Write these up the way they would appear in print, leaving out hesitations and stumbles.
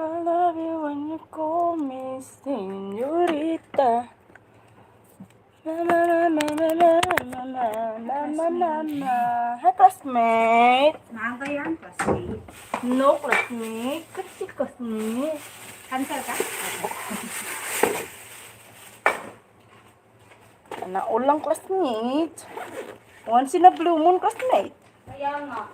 I love you when you call me señorita. Hi, classmate. Saan ka yan, classmate? No, classmate. Kasi classmate. Cancel ka? Ulang classmate. Once in a blue moon, classmate. Kaya nga.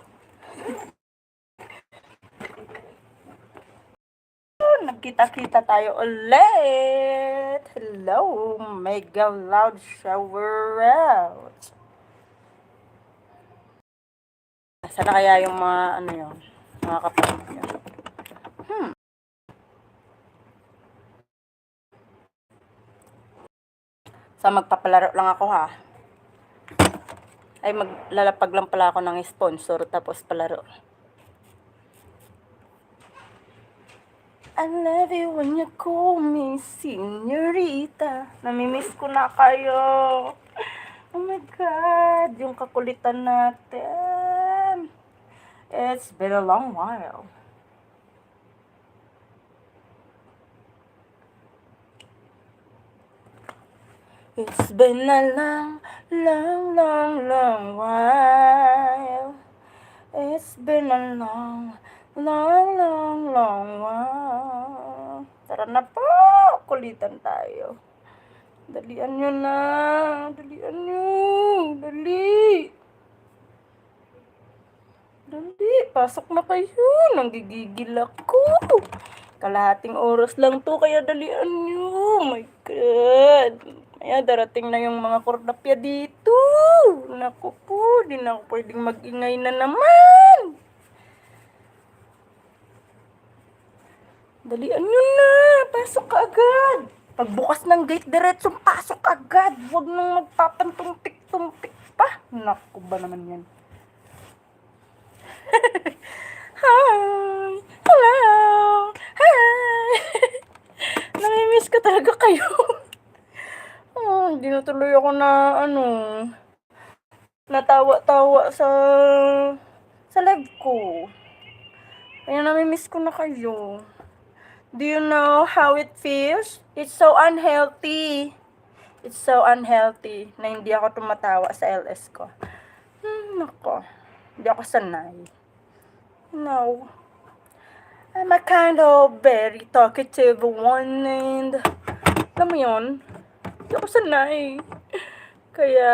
Nagkita-kita tayo ulit. Hello, mega loud shower out. Sana kaya yung mga yun, mga kapatid yun. So, magpapalaro lang ako ha. Ay, maglalapag lang pala ako ng sponsor tapos palaro. I love you when you call me señorita. Namimiss ko na kayo. Oh my God, yung kakulitan natin. It's been a long while. It's been a long while. It's been a long while. Tara na po, kulitan tayo. Dalian nyo na. Dalian nyo. Dali. Dali. Pasok na kayo. Nanggigigil ako. Kalahating oras lang to, kaya dalian nyo. Oh my God. Kaya darating na yung mga kordapya dito. Naku po, di na ako pwedeng mag-ingay na naman. Dalian nyo na. Pasok ka agad. Pagbukas ng gate, diretsong pasok agad. Huwag nang magpapantumpik-tumpik pa. Naku ba naman yan. Hi! Hello! Hi! Namimiss ko talaga kayo. Hindi na tuloy ako na natawa-tawa sa live ko. Kaya namimiss ko na kayo. Do you know how it feels? It's so unhealthy. It's so unhealthy na hindi ako tumatawa sa LS ko. Nako. Hindi ako sanay. No. I'm a kind of very talkative one and alam mo yun? Hindi ako sanay. Kaya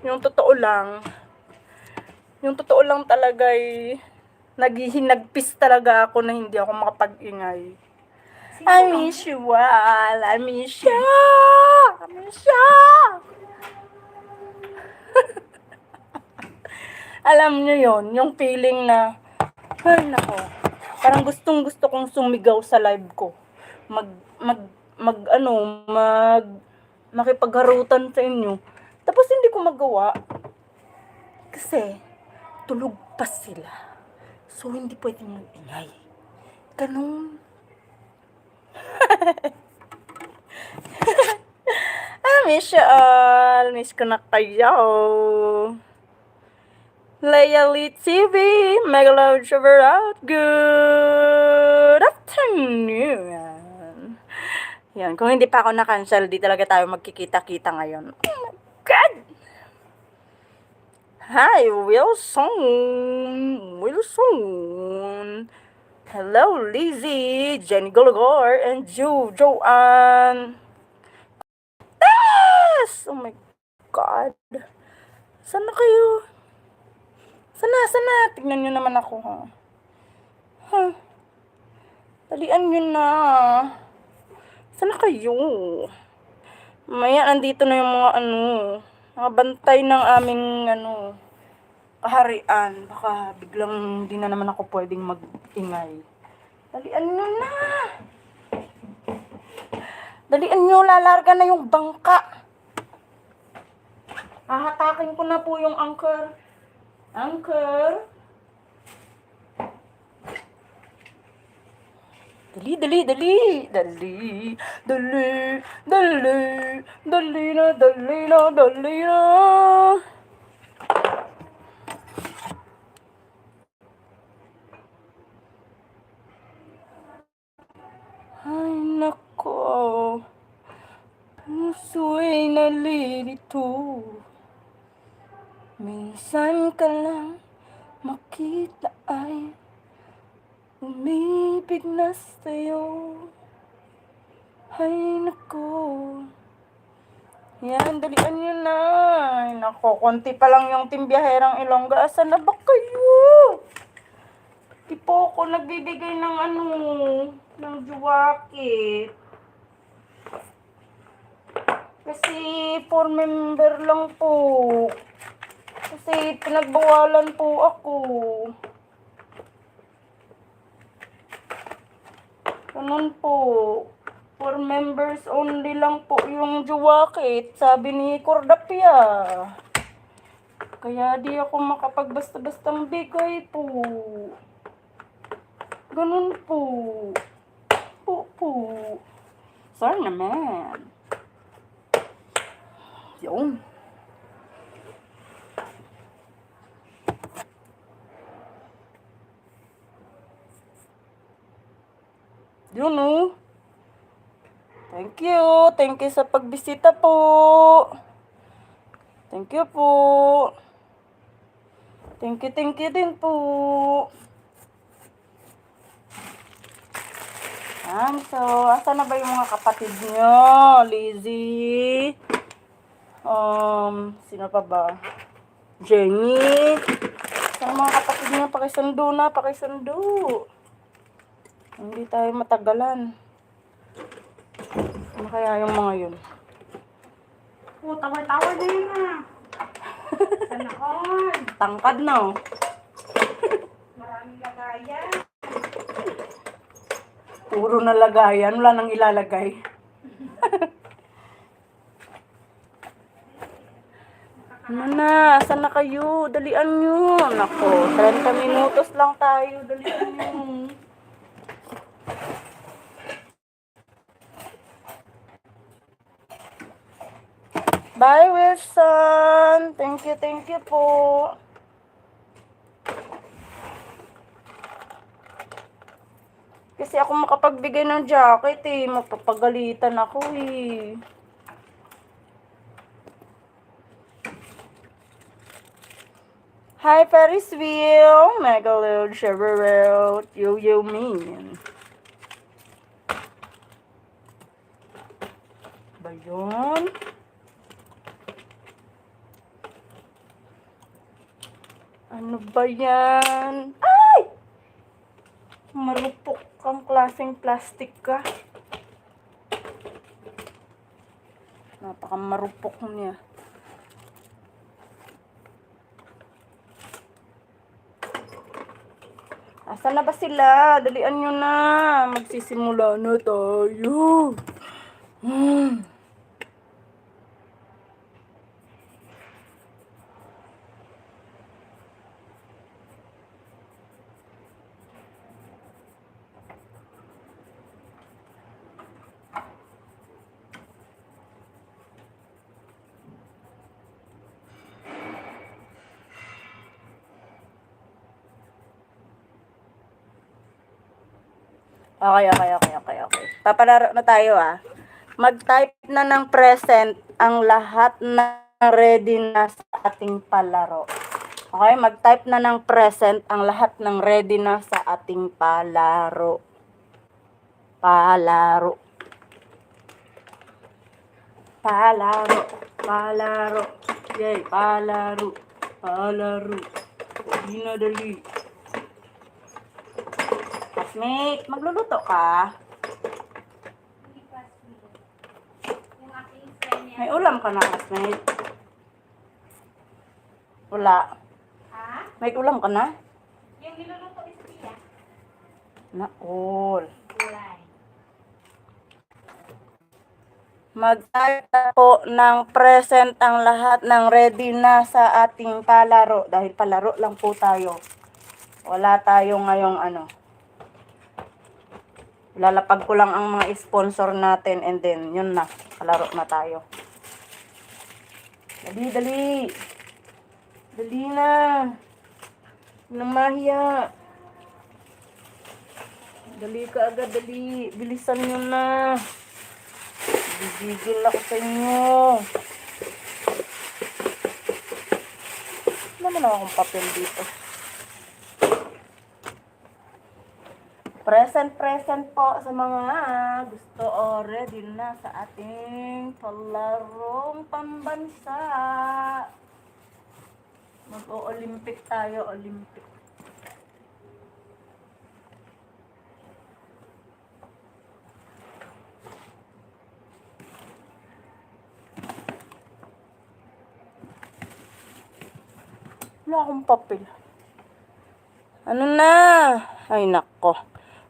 yung totoo lang talaga ay naghihinagpis talaga ako na hindi ako makapag-ingay. I miss you all. I miss you. I miss you. Alam nyo yon, yung feeling na, ay nako, parang gustong-gusto kong sumigaw sa live ko. Makipagharutan sa inyo. Tapos hindi ko magawa. Kasi, tulog pa sila. So, hindi pwedeng mag-ingay. Ganun. I miss you all. Miss ko na kayo. Layali TV, Mega Loud Shower out. Good afternoon. Yan, kung hindi pa ako na-cancel, di talaga tayo magkikita-kita ngayon. Oh my God! Hi, Wilson. Hello, Lizzie, Jenny Golgor, and Joanne. Yes! Oh my God. Sana kayo? Sana. Tignan nyo naman ako, ha? Dalian nyo na. Sana kayo? Maya, andito na yung mga bantay ng aming, kaharian. Baka biglang di na naman ako pwedeng mag-ingay. Dalian nyo na. Dalian nyo, lalarga na yung bangka. Hahatakin ko na po yung anchor. Anchor. Dali na. ko. Puso'y nalilito. Minsan ka lang makita ay umibig na sa'yo. Ay nako. Yan, dalian nyo na. Ay, nako, konti pa lang yung timbiyaherang Ilongga. Asan na ba kayo? Di po ako nagbibigay ng ng juwakit. Kasi 4 member lang po. Kasi pinagbawalan po ako. Ganun po. 4 members only lang po yung juwakit. Sabi ni Cordapia. Kaya di ako makapagbasta-bastang bigay po. Ganun po. Po. Sorry naman. Yun. Yun oh. Thank you. Thank you sa pagbisita po. Thank you po. Thank you din po. So, asa na ba yung mga kapatid nyo? Lizzie. Sino pa ba? Jenny. Sa mga kapatid niya, pakisundo na, pakisundo. Hindi tayo matagalan. Ano kaya yung mga yun? Oh, tawar-tawar na yun ah. Sana all. Tangkad na oh. Maraming lagayan. Puro na lagayan, wala nang ilalagay. Ano na? Asan na kayo? Dalian nyo. Nako, 30 minutos lang tayo. Dalian nyo. Bye, Wilson. Thank you po. Kasi ako makapagbigay ng jacket eh. Mapapagalitan ako eh. Hi, Ferris wheel. Megaload, Chevrolet, yo mean. Ba yun? Ano ba yan? Ay! Marupok kang klaseng plastic ka. Napakamarupok niya. Asan na ba sila? Dalian nyo na. Magsisimula na tayo. Okay. Papalaro na tayo ah. Mag-type na ng present ang lahat na ready na sa ating palaro. Okay, mag-type na ng present ang lahat ng ready na sa ating palaro. Palaro. Yay, palaro. Hindi na dali. Classmate, magluluto ka? Yung aking friend niya. May ulam ka na, classmate? Wala. Ha? May ulam ka na? Yung niluluto ni Sophia. Naul. Gulay. Mag-type na po ng present ang lahat ng ready na sa ating palaro. Dahil palaro lang po tayo. Wala tayo ngayong Lalapag ko lang ang mga sponsor natin and then yun na. Palaro na tayo. Dali. Dali na. Nang mahiya. Dali ka agad, dali. Bilisan nyo na. Bibigil ako sa inyo. Naman ako akong papel dito. Present po sa mga gusto o ready na sa ating palarong pambansa. Mag-o-Olympic tayo, Olympic. Wala akong papel. Ano na? Ay, nako.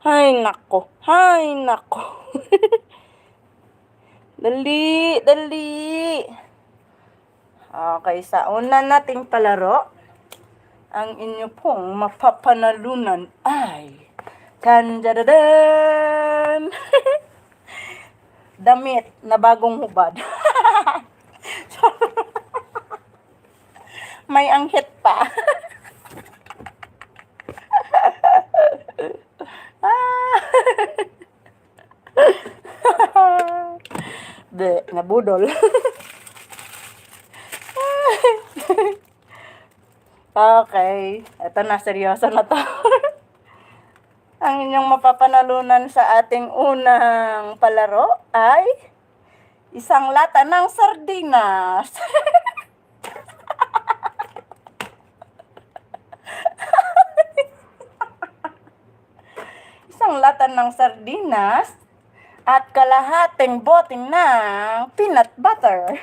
Ay, nako. Ay, nako. Dali, dali. Okay, sa una nating palaro, ang inyo pong mapapanalunan ay tanjadadan! Damit na bagong hubad. May anghit pa. De, nabudol. Okay, eto na, seryoso na to. Ang inyong mapapanalunan sa ating unang palaro ay isang lata ng sardinas. Isang lata ng sardinas at kalahating bote ng peanut butter.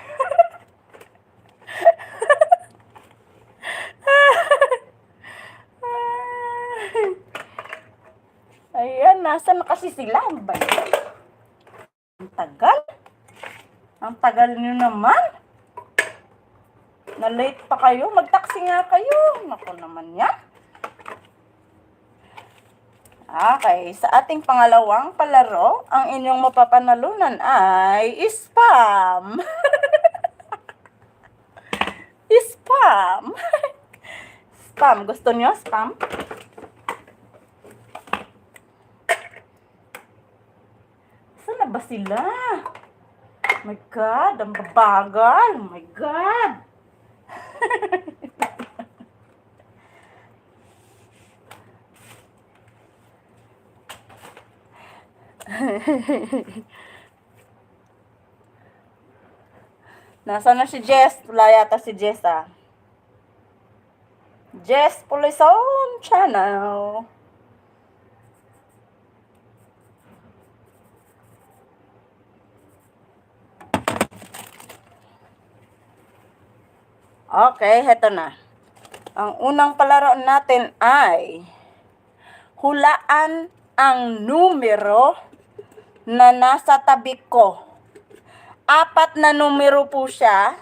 Ayan, nasa na kasi sila? Ano ba yun? Ang tagal. Ang tagal nyo naman. Na-late pa kayo. Mag-taxi nga kayo. Naku naman yan. Okay, sa ating pangalawang palaro, ang inyong mapapanalunan ay spam. Spam. Spam. Gusto niyo spam? Saan na ba sila? Oh my God, ang babagal. Oh my God. Nasaan na si Jess? Wala yata si Jess, ah. Jess Pulison Channel. Okay, heto na. Ang unang palaro natin ay hulaan ang numero na nasa tabi ko. 4 na numero po siya,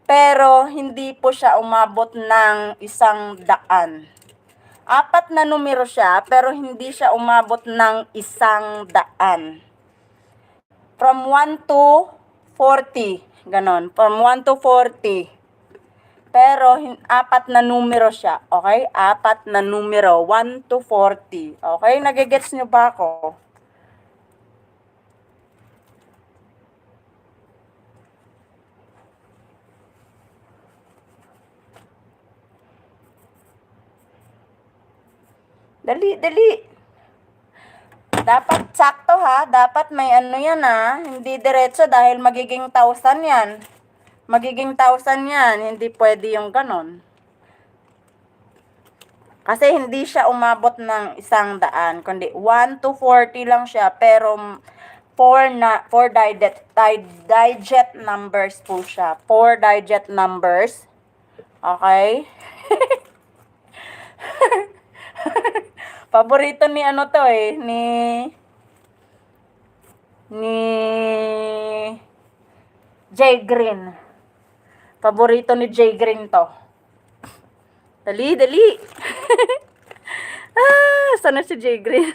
pero hindi po siya umabot ng 100. 4 na numero siya, pero hindi siya umabot ng 100. From 1 to 40. Ganon. From 1 to 40. Pero 4 na numero siya. Okay? 4 na numero. 1 to 40. Okay? Nagigets nyo ba ako? Dali, dali. Dapat sakto ha. Dapat may ano yan ha. Hindi diretso dahil magiging 1,000 yan. Magiging 1,000 yan. Hindi pwede yung ganon. Kasi hindi siya umabot ng 100. Kundi 1 to 40 lang siya. Pero 4 digit numbers po siya. 4 digit numbers. Okay? Paborito ni ano to eh, ni Jay Green. Paborito ni Jay Green to. Dali, dali. Sana si Jay Green.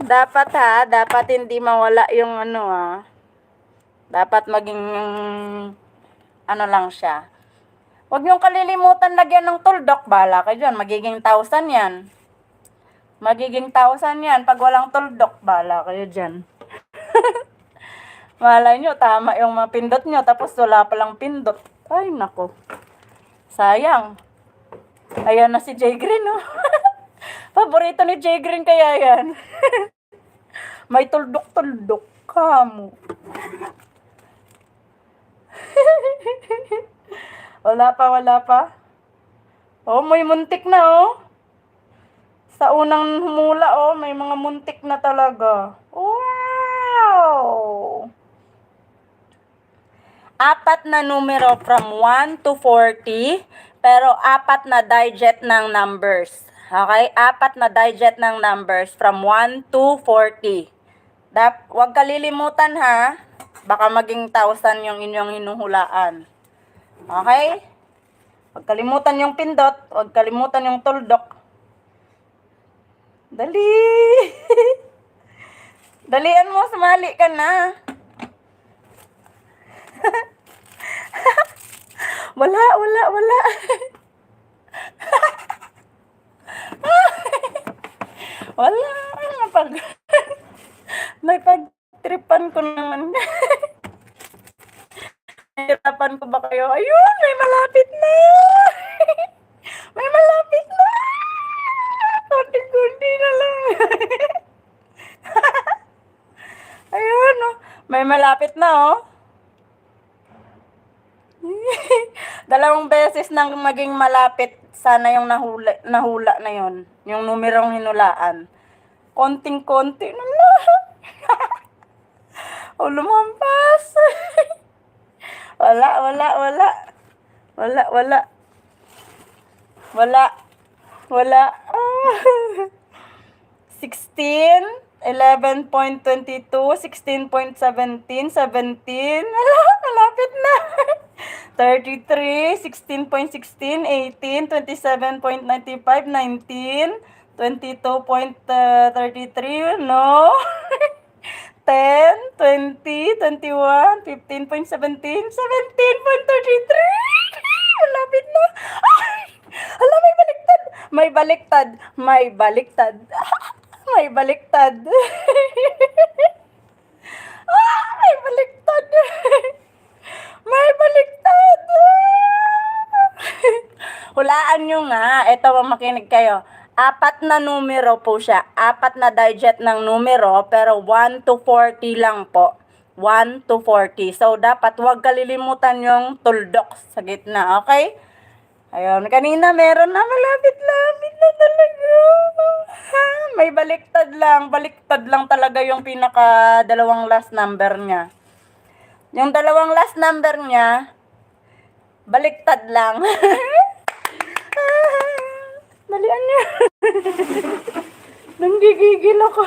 Dapat ha, dapat hindi mawala yung ano ha. Dapat maging ano lang siya. Huwag niyong kalilimutan lagyan ng tuldok. Bala kayo dyan, magiging 1,000 yan. Magiging 1,000 yan. Pag walang tuldok, bala kayo dyan. Malay nyo, tama yung mga pindot nyo, tapos wala palang pindot. Ay, nako. Sayang. Ayan na si Jay Green, oh. Paborito ni Jay Green kaya yan. May tuldok-tuldok ka mo. Wala pa. Oh, may muntik na, oh. Sa unang humula, oh, may mga muntik na talaga. Wow! Apat na numero from 1 to 40, pero apat na digit ng numbers. Okay? Apat na digit ng numbers from 1 to 40. Huwag kalilimutan ha. Baka maging 1,000 yung inyong hinuhulaan. Okay? Huwag kalimutan yung pindot. Huwag kalimutan yung tuldok. Dali! Dalian mo, sumali ka na. Wala. Wala. May pagtripan ko naman. Hirapan ko ba kayo? Ayun, may malapit na. May malapit na. Kunti-kunti na lang. Ayun, oh. May malapit na, oh. Dalawang beses nang maging malapit sana yung nahula na yon, yung numerong hinulaan. Konting-konti na lang. O, lumampas. Wala. 16, 11.22, 16.17, 17. Malapit na. 33, 16.16, 18, 27.95, 19, 22.33, no? 10, 20, 21, 15.17, 17.33. Malapit na. Ay! Hala, may baliktad. May baliktad. May baliktad. May baliktad. May baliktad. Hulaan nyo nga. Ito, makinig kayo. Apat na numero po siya. Apat na digit ng numero, pero 1 to 40 lang po. 1 to 40. So, dapat huwag kalilimutan yung tuldok sa gitna, okay? Ayun, kanina meron na, malapit-lapit na talaga. May baliktad lang talaga yung pinaka dalawang last number niya. Yung dalawang last number niya, baliktad lang. Dalian niya. Nanggigigil ako.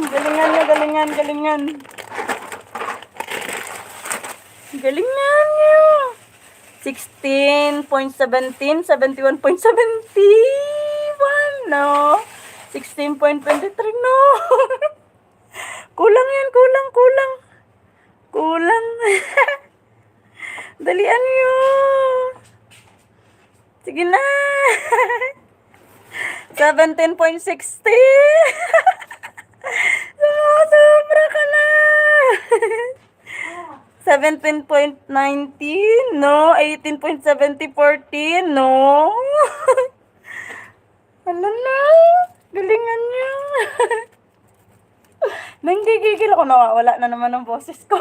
Galingan niya. Galingan niyo. 16.17, 71.71, no? 16.23, no? Kulang yan, kulang. Dalian niyo. Sige na. 17.60. Sobra ka na. 17.19, no? 18.7014, no? Ano na? Galingan niyo. Nanggigigil ako, nawawala na naman ang boses ko.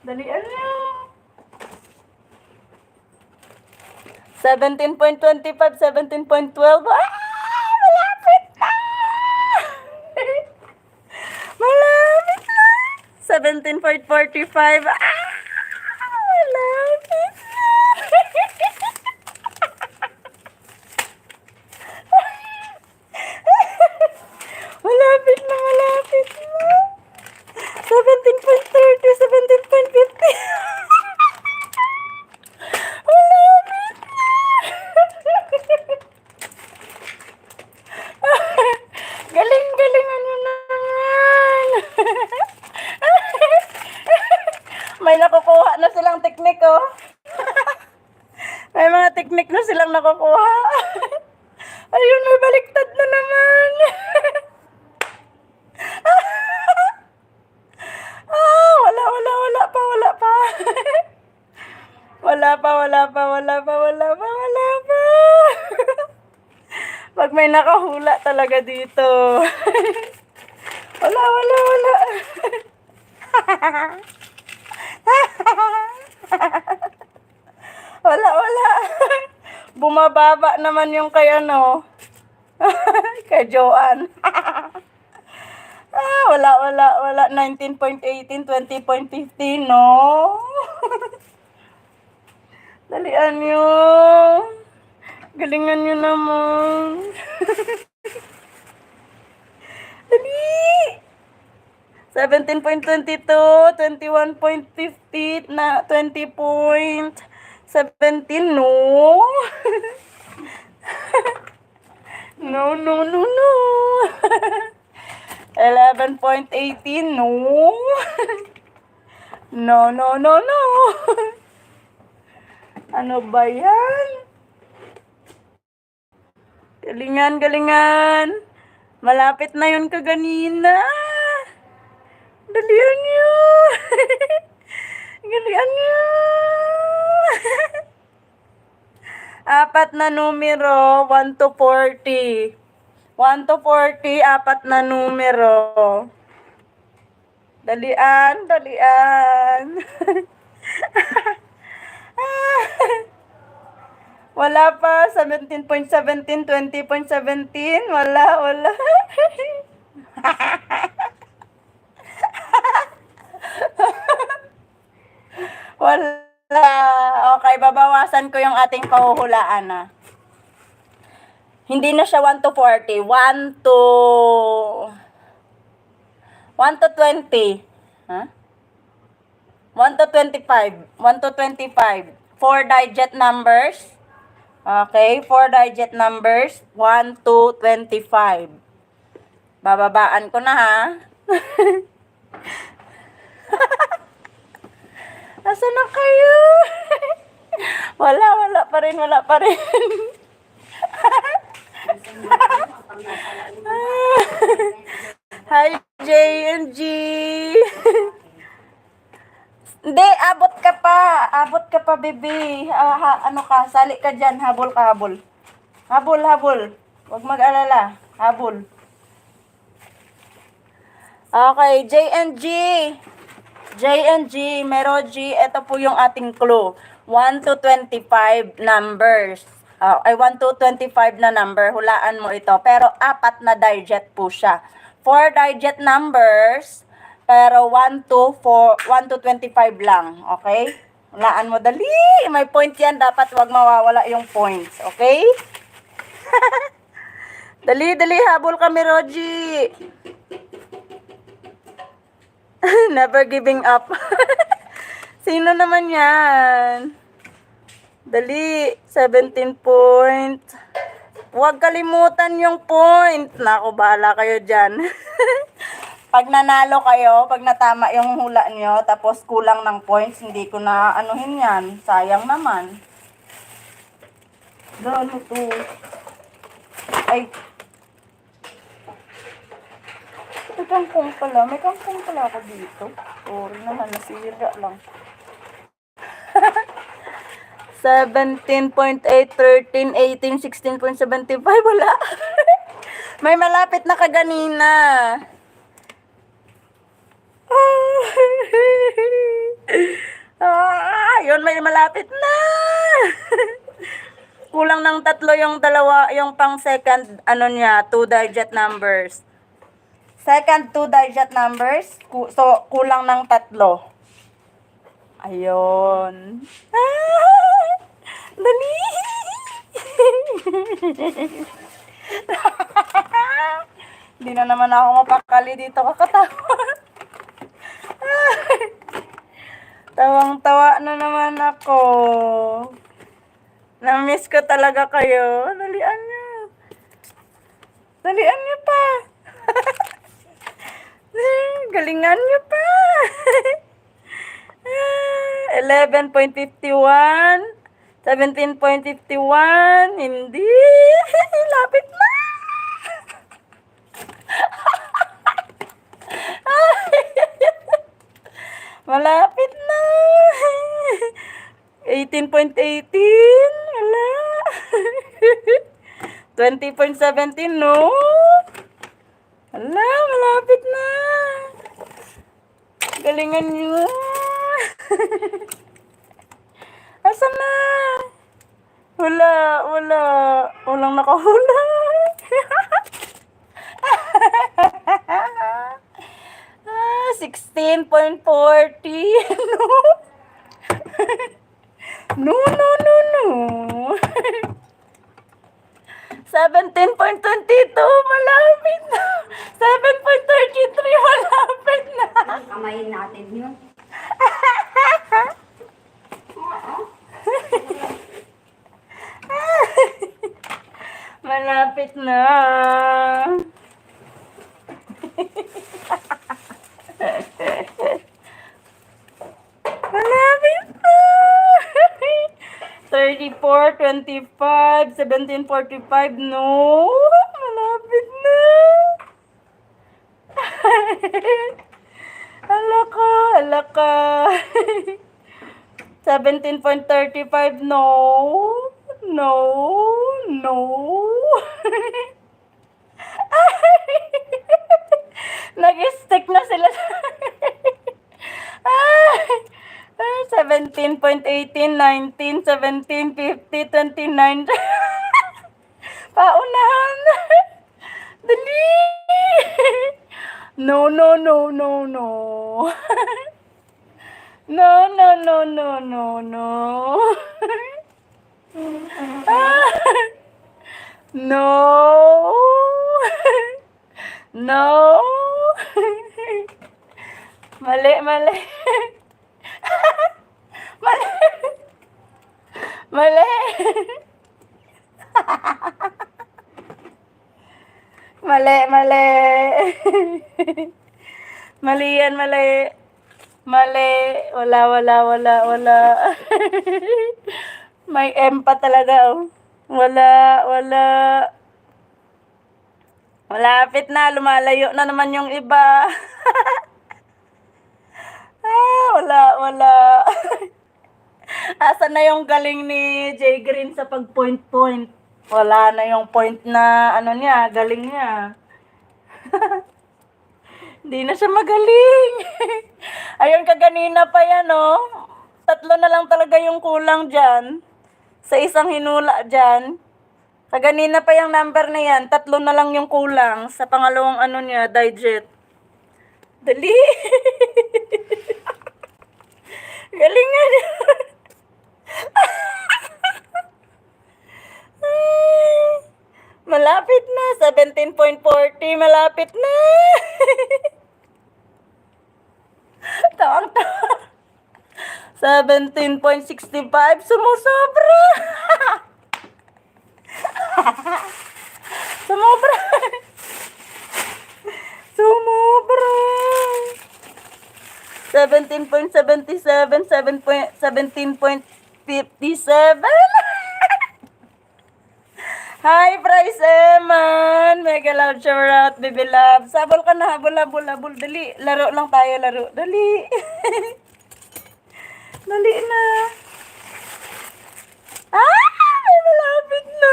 Dalian niyo. 17.25, 17.12. Malapit na! Malapit na! 17.45. Malapit na! Malapit na! 17.30, 17.50. Galingan nyo naman. May nakukuha na silang teknik, oh. May mga teknik na silang nakukuha. Pag may nakahula talaga dito. Wala, wala, wala. Wala, wala. Bumababa naman yung kay ano. Kay Joanne. Wala, wala, wala. 19.18, 20.15, no? Dalian nyo. Galingan nyo naman. Dali! 17.22, 21.50, na 20.17, no? No, no, no, no. 11.18, no? No, no, no, no. Ano ba yan? Galingan, galingan. Malapit na yun kaganina. Dalian nyo. Galingan nyo. Apat na numero, 1 to 40. 1 to 40, apat na numero. Dalian, dalian. Wala pa, 17.17, 20.17, wala, wala. Wala. Okay, babawasan ko yung ating pahuhulaan na. Hindi na siya 1 to 40. 1 to 20. Huh? 1 to 25. 1 to 25. 4 digit numbers. Okay, 4 digit numbers. 1 to 25. Bababaan ko na ha. Asa na kayo? Wala, wala pa rin, wala pa rin. Hi, JNG. Hindi, abot ka pa. Abot ka pa, baby. Ano ka, sali ka dyan. Habol ka, habol. Habol, habol. Huwag mag-alala. Habol. Okay, JNG. JNG, Meroji, ito po yung ating clue. 1 to 25 numbers. Ay, 1 to 25 na number. Hulaan mo ito. Pero apat na digit po siya. 4 digit numbers. Pero 1 to 25 lang. Okay? Hulaan mo. Dali! May point yan. Dapat wag mawawala yung points. Okay? Dali, dali. Habol kami, Roji. Never giving up. Sino naman yan? Dali. 17 point. Huwag kalimutan yung point. Naku, bahala kayo dyan. Pag nanalo kayo, pag natama yung hula nyo, tapos kulang ng points, hindi ko na anuhin yan. Sayang naman. Ano to? Ay. May kangkong pala. May kangkong pala ako dito. Sorry naman, nasira lang. 17.8, 13, 18, 16.75. Wala. May malapit na kaganina. Yun, may malapit na. Kulang ng tatlo yung dalawa, yung pang second, ano niya, 2 digit numbers. Second 2 digit numbers, so kulang ng tatlo. Ayun. Dali! Hindi na naman ako mapakali dito, kakatawa. Tawang-tawa na naman ako. Na-miss ko talaga kayo. Dalian niyo. Dalian niyo pa. Galingan niyo pa. 11.51. 17.51. Hindi. Lapit na. Malapit na. 18.18. Wala. 20.17, no? Ala, malapit na. Galingan nyo. Asan na? Wala. Walang nakahula. 16.40. No. No. 17.22. Malapit na. 7.33. Malapit na. Kamayin natin yun. Malapit na. Malapit na. 34.25, 17.45. No. Malapit na. Hala ka. 17.35. No. Nag-stick na sila. 17.18, 19, 17, 50, 29. Paunahan. Dali. No. No. No. No. Mali. Mali. Mali yan. Mali. Wala. May M pa talaga, oh. Wala. Malapit na, lumalayo na naman yung iba. Wala. Asan na yung galing ni Jay Green sa pag-point? Wala na yung point na, niya, galing niya. Hindi na siya magaling. Ayun, kaganina pa yan, oh. 3 na lang talaga yung kulang dyan. Sa isang hinula dyan. Kaganina pa yung number na yan. 3 na lang yung kulang sa pangalawang niya, digit. Dali. Galingan niya. Malapit na. 17.40. Malapit na. Tawang-tawa. 17.65. Sumusobra. Sumobra. 17.77, 17.57. Hi, Bryce Eman. Mega love, shower out, baby love. Sabol ka na, habol. Dali, laro lang tayo, laro. Dali. Dali na. Malapit na.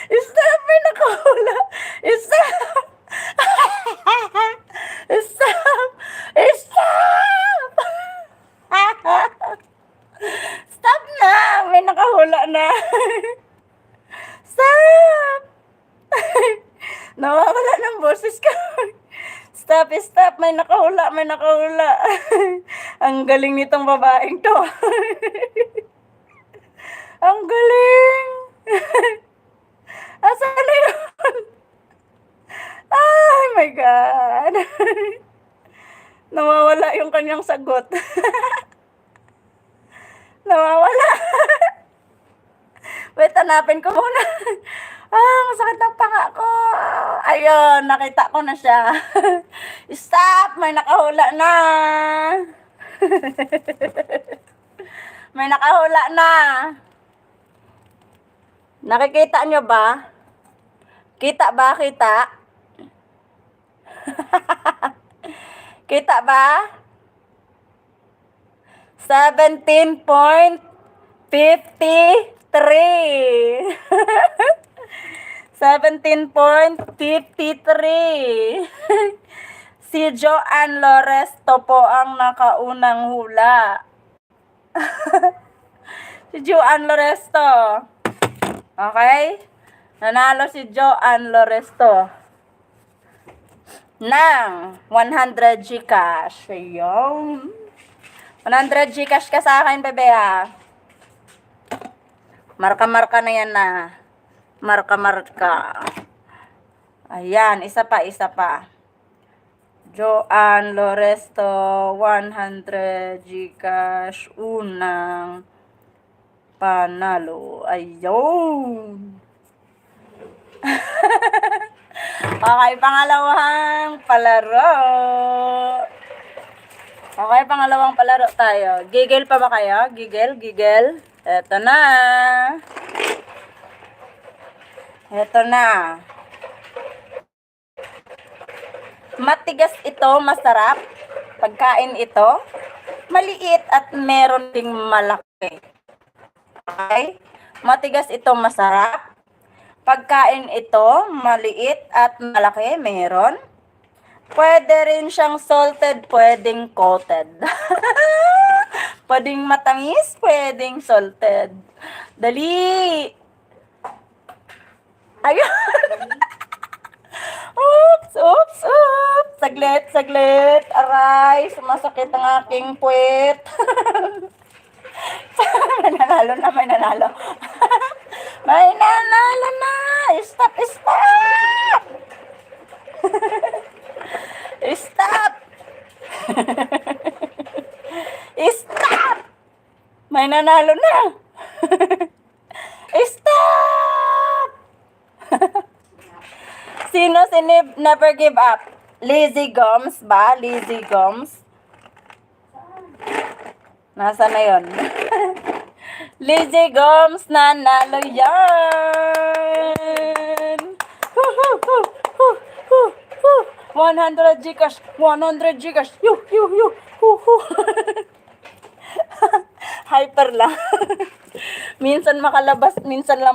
Stop, may nakahula. Stop. Stop na. May nakahula na. Stop. Nawawala ng boses ko. Stop. May nakahula. Ang galing nitong babaeng to. Ang galing. Asan na yun? Oh my God. Nawawala yung kanyang sagot. Nawawala. Wait, hanapin ko muna. Masakit ang panga ko. Ayun, nakita ko na siya. Stop! May nakahula na. May nakahula na. Nakikita nyo ba? Kita ba? Kita ba? 17.53. 17.53. Si Joanne Loresto po ang nakaunang hula. Si Joanne Loresto. Okay? Nanalo si Joanne Loresto ng 100 Gcash. Ayun. 100 Gcash ka sa akin, bebe, ha? Marka-marka na yan na. Marka-marka. Ayan, isa pa. Joanne Loresto, 100 Gcash, unang panalo. Ayun. Okay, pangalawang palaro. Okay, pangalawang palaro tayo. Gigil pa ba kayo? Gigil. Eto na. Matigas ito, masarap. Pagkain ito, maliit at meron ding malaki. Okay? Matigas ito, masarap. Pagkain ito, maliit at malaki, meron. Pwede rin siyang salted, pwedeng coated. Pwedeng matangis, pwedeng salted. Dali! Ayun! Oops! Saglit. Aray, sumasakit ang aking puwet. May nanalo na. May nanalo na! Stop! Stop! Stop! May nanalo na! Stop! Sino si Never Give Up? Lizzy Gomes ba? Lizzy Gomes? Nasaan na yun? Lizzy Gomes, nanalo yan! 100 Gcash! Yuh! Hyper lang. minsan lang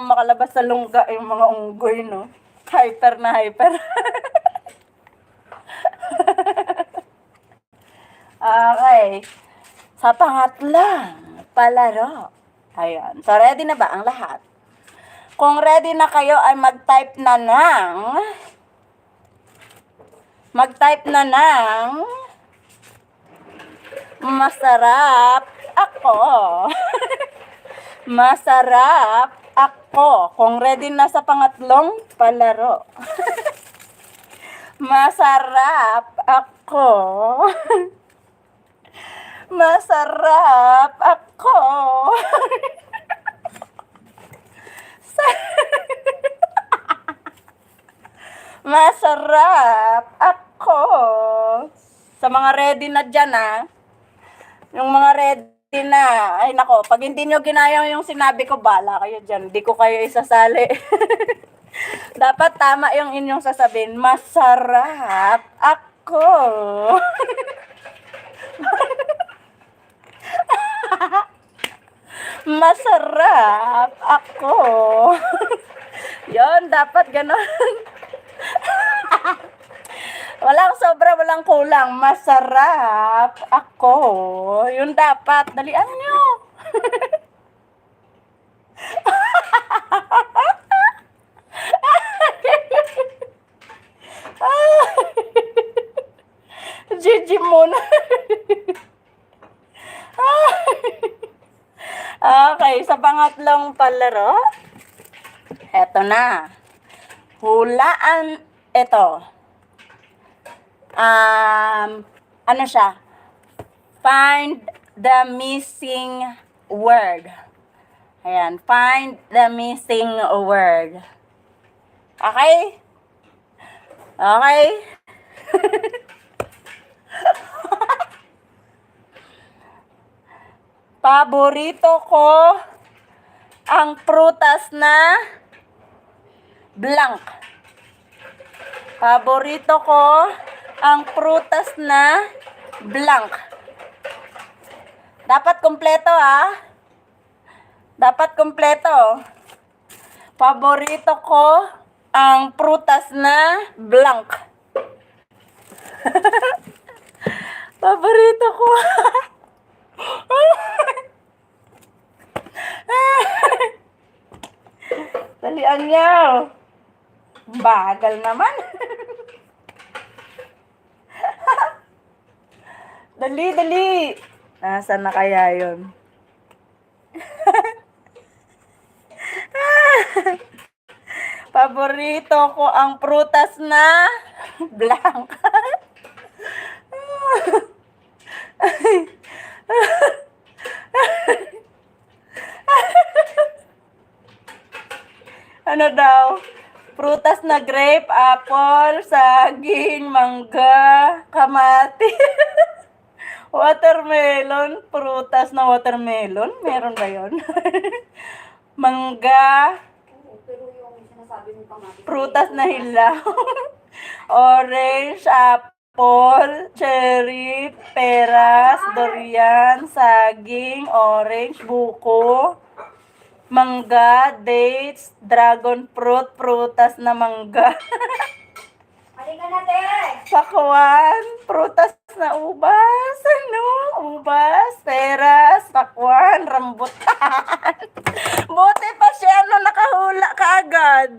makalabas sa lungga yung mga unggoy, no? Hyper. Okay. Sa pangatlang palaro. Ayan. So, ready na ba ang lahat? Kung ready na kayo ay mag-type na ng masarap ako. Masarap ako. Kung ready na sa pangatlong palaro. Masarap ako. Masarap ako. Masarap ako. Sa mga ready na dyan, yung mga ready na, ay nako, pag hindi nyo ginaya yung sinabi ko, bala kayo dyan. Hindi ko kayo isasali. Dapat tama yung inyong sasabihin. Masarap ako. Masarap ako. Yon, dapat ganon. Walang sobra, walang kulang. Masarap ako. Yun dapat. Dalian nyo. Gigi muna. Okay, sa pangatlong palaro. Eto na. Hulaan ito. Ano siya? Find the missing word. Ayan, find the missing word. Okay? Okay? Paborito ko ang prutas na blank. Paborito ko ang prutas na blank. Dapat kompleto, Dapat kompleto. Paborito ko ang prutas na blank. Paborito ko. Dalian niyo. Bagal naman. Dali, dali. Nasaan na kaya yun? Paborito ko ang prutas na blank. Ano daw? Prutas na grape, apple, saging, mangga, kamati. Watermelon, prutas na watermelon. Meron ba yun? Mangga, Oo, pero yung sinasabi mo kamatis. prutas na hilaw. Orange, apple, cherry, peras, durian, saging, orange, buko, mangga, dates, dragon fruit, prutas na mangga. Halika na, te! Pakwan, prutas na ubas, ubas, peras, pakwan, rambutan. Buti pa siya, nakahula ka agad.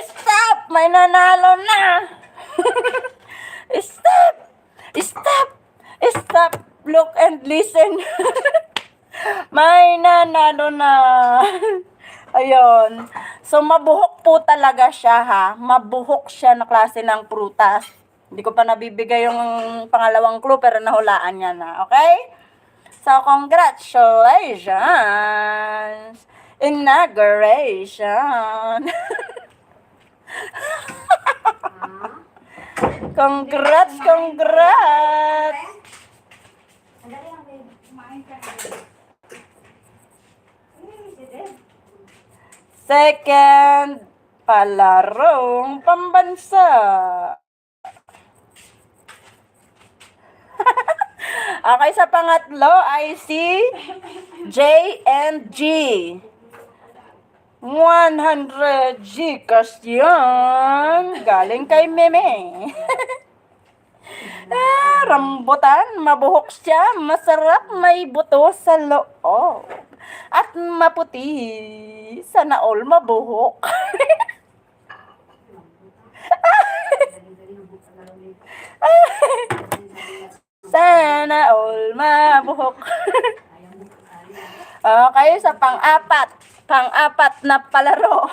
Stop! May nanalo na! Stop! Stop! Stop! Look and listen. May nanalo na. Ayun. So, mabuhok po talaga siya, ha? Mabuhok siya na klase ng prutas. Hindi ko pa nabibigay yung pangalawang clue, pero nahulaan niya na. Okay? So, congratulations! Inauguration! Congrats! Congrats! Sandali lang, babe. Kumain ka na. Second, palarong pambansa. Okay, sa pangatlo ay si J and G. 100 Gcash yan. Galing kay Meme. Rambutan, mabuhok siya, masarap, may buto sa loob. At maputi, sana all mabuhok. Sana all mabuhok. Okay, sa pang-apat na palaro.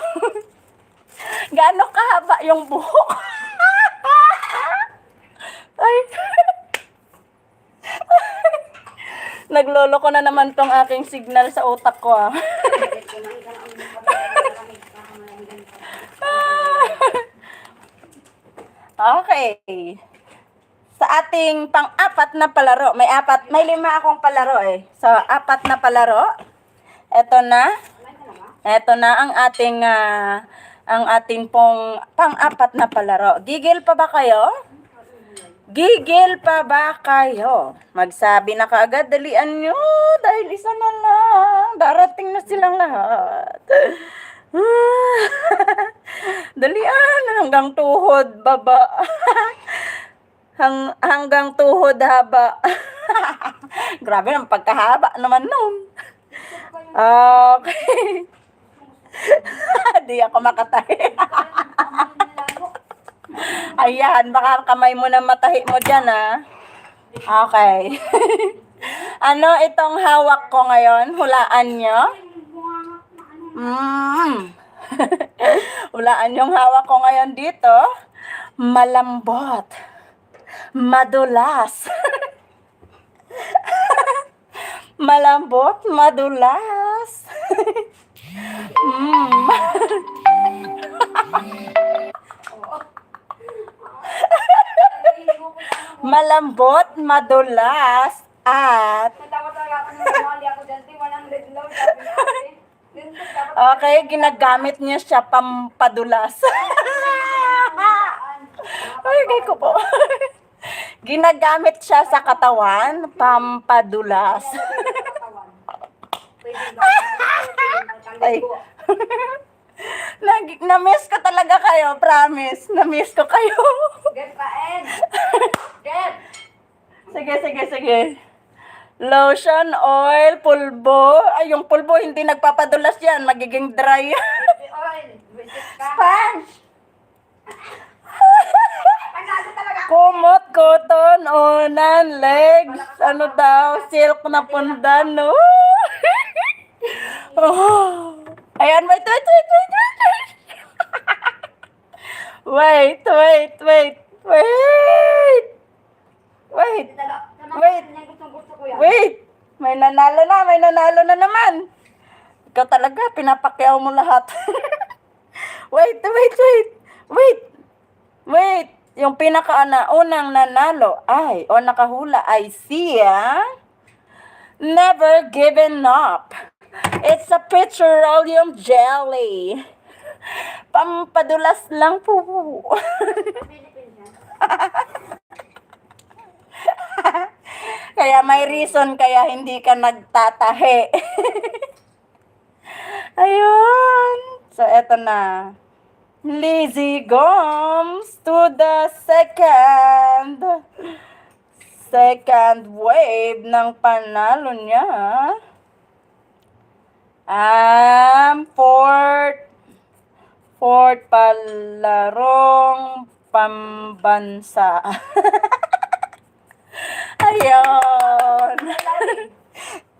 Gaano kahaba yung buhok? Ay. Nagloloko na naman tong aking signal sa utak ko, ah. Okay. Sa ating pang-apat na palaro, may 5 akong palaro eh. So, 4 na palaro. Ito na ang ating pong pang-apat na palaro. Gigil pa ba kayo? Gigil pa ba kayo? Magsabi na kaagad, dalian nyo, dahil isa na lang. Darating na silang lahat. Dalian, hanggang tuhod, baba. Hanggang tuhod, haba. Grabe, ang pagkahaba naman nun. Okay. Di ako makatahi. Ayan, baka kamay mo na matahi mo dyan, ha? Okay. Ano itong hawak ko ngayon? Hulaan nyo? Hulaan yung hawak ko ngayon dito. Malambot. Madulas. Malambot, madulas. Malambot, madulas, at Natawa talaga ako nung lumali ako dyan, 100 low, sabi ni ate. okay, ginagamit niya siya pampadulas. Ay, kay ko po. Ginagamit siya sa katawan, pampadulas. Pwede ba? Ay. Na-miss ko talaga kayo, promise. Na-miss ko kayo. Get pa, Ed. Get. Sige. Lotion, oil, pulbo. Ay, yung pulbo hindi nagpapadulas yan. Magiging dry. Baby oil. Visit ka. Sponge! Panalo talaga. Kumot, cotton, unan, legs. Ano daw? Silk na pundan, no? Oh. Ayan, wait. Wait. Wait. Gusto ko yan. Wait! May nanalo na naman. Ikaw talaga, pinapakyaw mo lahat. Wait. Yung unang nanalo ay, o nakahula ay siya, Never Given Up. It's a petroleum jelly. Pampadulas lang po. Philippines yan. Kaya may reason kaya hindi ka nagtatahi. Ayun. So, eto na. Lizzie Gomes to the second wave ng panalo niya. Fourth palarong pambansa. Ayun.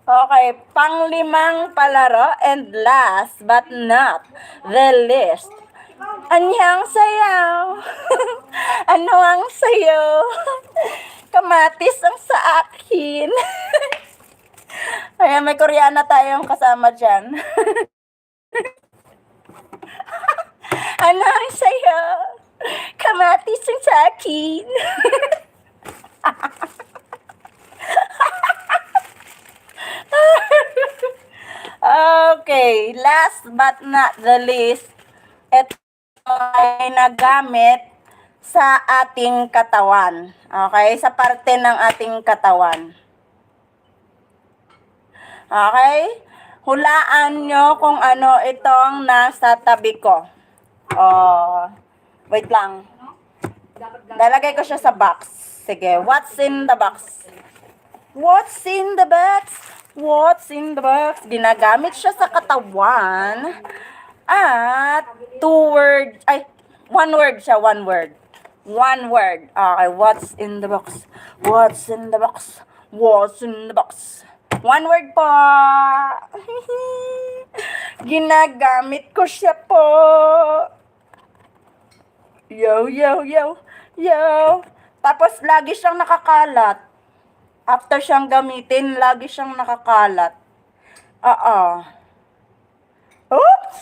Okay, panglimang palaro and last but not the least. Anyang sayaw. Ano ang sayo? Kamatis ang sa akin. Ayan, may Koreana tayong kasama dyan. Ano ang sayo? Kamatis ang sa akin. Okay, last but not the least, ito ay nagamit sa ating katawan. Okay, sa parte ng ating katawan. Okay? Hulaan nyo kung ano itong nasa tabi ko. Wait lang. Lalagay ko siya sa box. Sige, what's in the box? What's in the box? What's in the box? Ginagamit siya sa katawan. At one word siya, one word. One word. Okay, what's in the box? What's in the box? What's in the box? One word po. Ginagamit ko siya po. Yo. Tapos lagi siyang nakakalat. After siyang gamitin, lagi siyang nakakalat. Oops!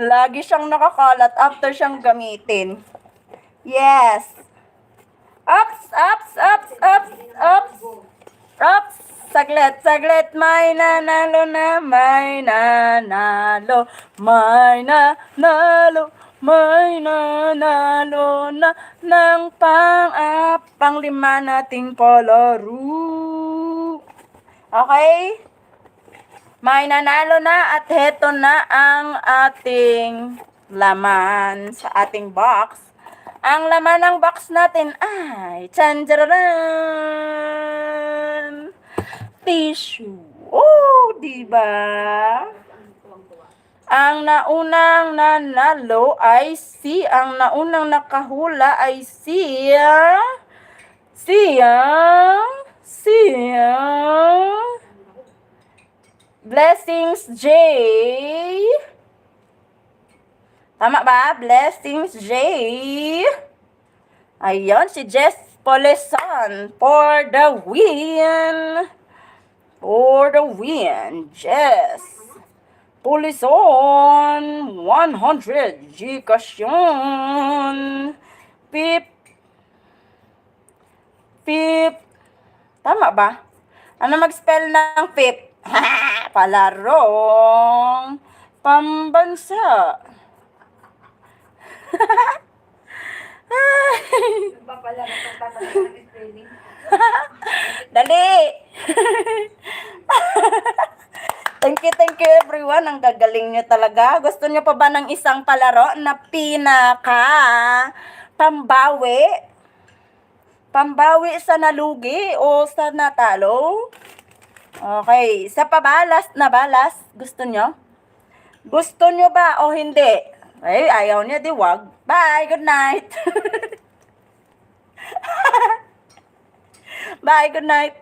Lagi siyang nakakalat after siyang gamitin. Yes. Ups. Saglit. May nanalo na. May nanalo na ng panglima nating palaro. Okay? May nanalo na at heto na ang ating laman sa ating box. Ang laman ng box natin ay tsanjararan! Tissue. Oh, diba? Ang naunang nanalo ay ang naunang nakahula ay siya Blessings J. Tama ba? Blessings J. Ayun, si Jess Poleson for the win. Jess Poleson, 100 Gcash yun. Pip. Tama ba? Ano mag-spell ng pip? Palarong pambansa. Nagpapalaro ng spelling. Dali! Thank you everyone. Ang gagaling nyo talaga. Gusto nyo pa ba ng isang palaro na pinaka pambawi? Pambawi sa nalugi o sa natalo? Okay. Isa pa ba? Last na ba? Last? Gusto nyo? Gusto nyo ba o hindi? Ay, ayaw niya. Di wag. Bye. Good night. Bye. Good night.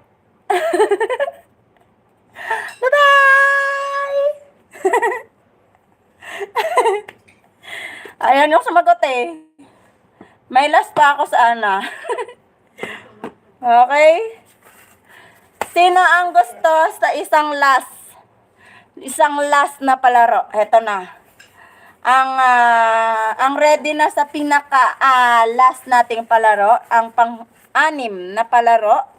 Bye-bye! Ayan yung sumagot eh. May last pa ako sa Ana. Okay? Sino ang gusto sa isang last? Isang last na palaro. Heto na. Ang ready na sa pinaka last nating palaro, ang pang-anim na palaro,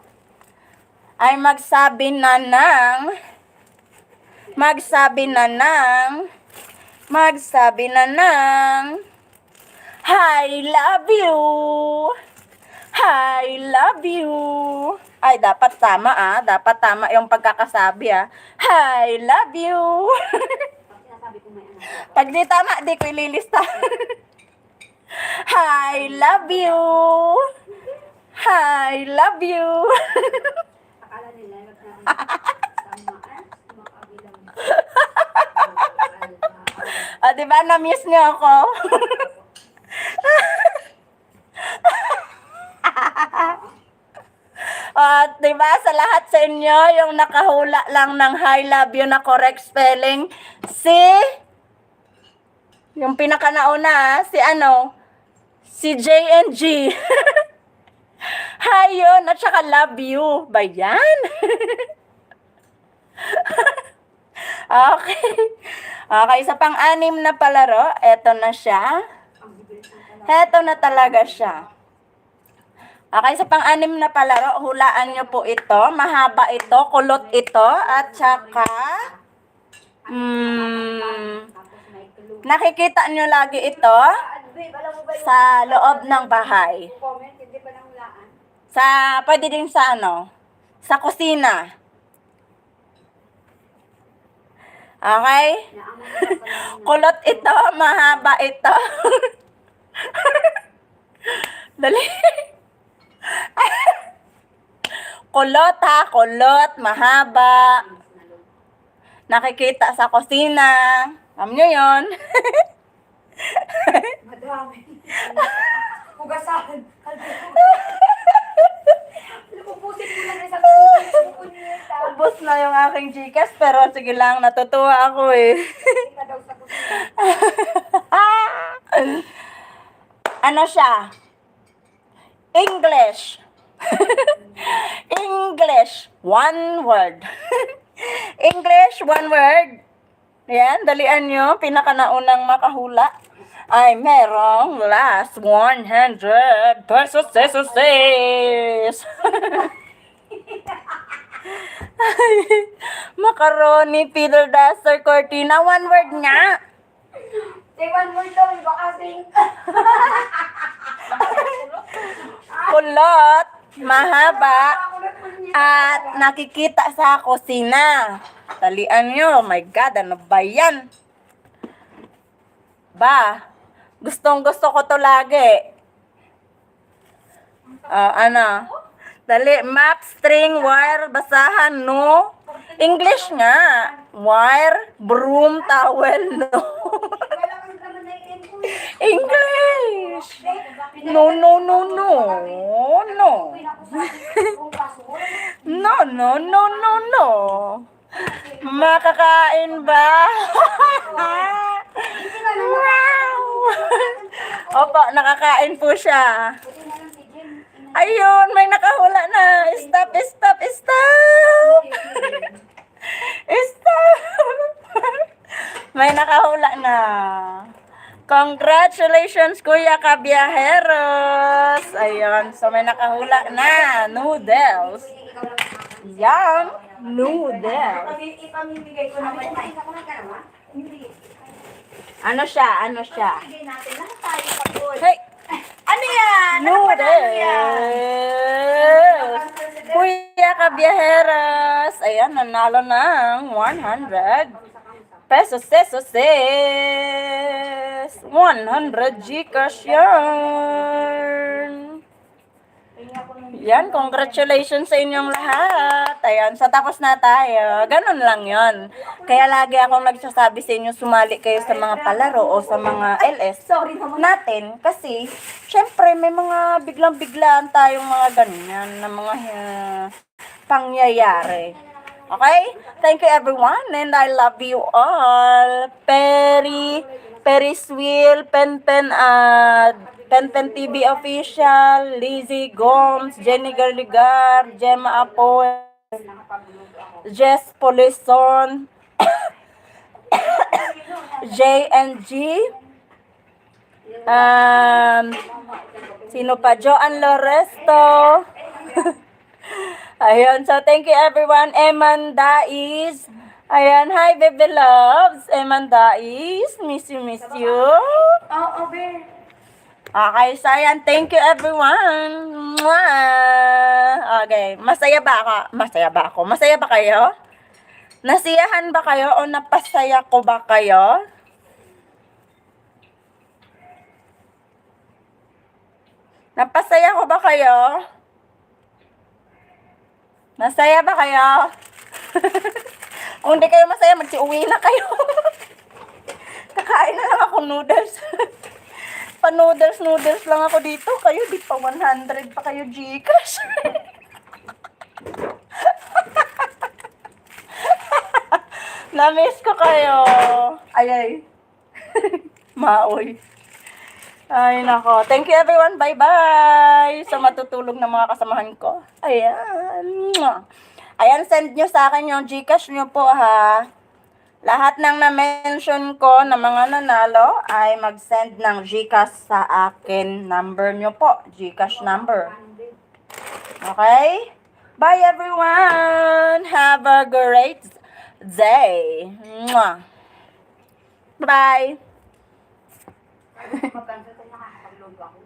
ay magsabi na ng I love you. I love you. Ay, dapat tama Dapat tama yung pagkakasabi I love you. Pag di tama, di ko ililista. I love you. I love you. Akala nila, samaan, makabilang. Diba, na-miss niyo ako? Diba, sa lahat sa inyo, yung nakahula lang ng I love you na correct spelling, yung pinakanauna, si J&G. Hi yun, at saka love you. Ba yan? Okay. Okay, sa pang-anim na palaro, eto na siya. Eto na talaga siya. Okay, sa pang-anim na palaro, hulaan nyo po ito. Mahaba ito, kulot ito, at saka nakikita nyo lagi ito sa loob ng bahay. Comment, hindi ba nang hulaan? Pwede din sa sa kusina. Okay? Kulot ito, mahaba ito. Dali. Kulot kulot, mahaba. Nakikita sa kusina. Alam nyo yun? Madami. Hugasan. Lupupusin mo lang isang pupunita. Ubus na yung aking Gcash, pero sige lang, natutuwa ako eh. Kita daw sa kusina. Ano siya? English. English. One word. English, one word. Yan, dalian nyo. Pinakanaunang makahula ay merong last 100 pesos. Macaroni, Peter Duster, Cortina. One word nga. Say one word daw, iba kasing. Kulot, mahaba, at nakikita sa kusina. Talian nyo. Oh my God, ano ba yan? Ba, gustong gusto ko to lagi. Dali, map, string, wire, basahan, no? English nga. Wire, broom, towel, no? Wala kang naman na English. No. No. Makakain ba? Wow! Opo, nakakain po siya. Ayun, may nakahula na. Stop. May nakahula na. Congratulations, Kuya Kabiyaheros. Ayun, so may nakahula na. Noodles. Yum. Noodles. Ipamimigay ko naman. Ano siya? Ibigay natin. Lahat tayo pagod. Hey! Ano yan? Noodles. Kuya Kabiyaheras. Ayan, nanalo ng 100 pesos, pesos, 100 Gcash yan. Yan, congratulations sa inyong lahat. Ayan, so tapos na tayo. Ganun lang yon. Kaya lagi akong nagsasabi sa inyo, sumali kayo sa mga palaro o sa mga LS natin. Kasi, syempre, may mga biglang-biglaan tayong mga ganyan na mga pangyayari. Okay? Thank you everyone and I love you all. Peris Will, Pen TV Official, Lizzie Gomes, Jenny Garligar, Gemma Apoy, Jess Polison, JNG, sino pa? Joan Loresto. Ayun, so thank you everyone. Emanda is, ayan, hi baby loves. Emanda is, miss you, miss you. Oo, be. Okay, so ayan, thank you everyone. Mwah! Okay, masaya ba ako? Masaya ba ako? Masaya ba kayo? Nasiyahan ba kayo o napasaya ko ba kayo? Napasaya ko ba kayo? Masaya ba kayo? Kung di kayo masaya, magsiuwi na kayo. Kakain na lang ako noodles. Pa-noodles lang ako dito. Kayo, di pa 100 pa kayo Gcash. Na-miss ko kayo. Ay. Maoy. Ay, nako. Thank you everyone. Bye-bye. Sa matutulog na mga kasamahan ko. Ayan. Mwah. Ayan, send nyo sa akin yung Gcash nyo po, ha. Lahat ng na-mention ko na mga nanalo ay mag-send ng Gcash sa akin. Number nyo po. Gcash number. Okay? Bye everyone. Have a great day. Mwah. Bye-bye. Mapansin ko nakakapag-load ako.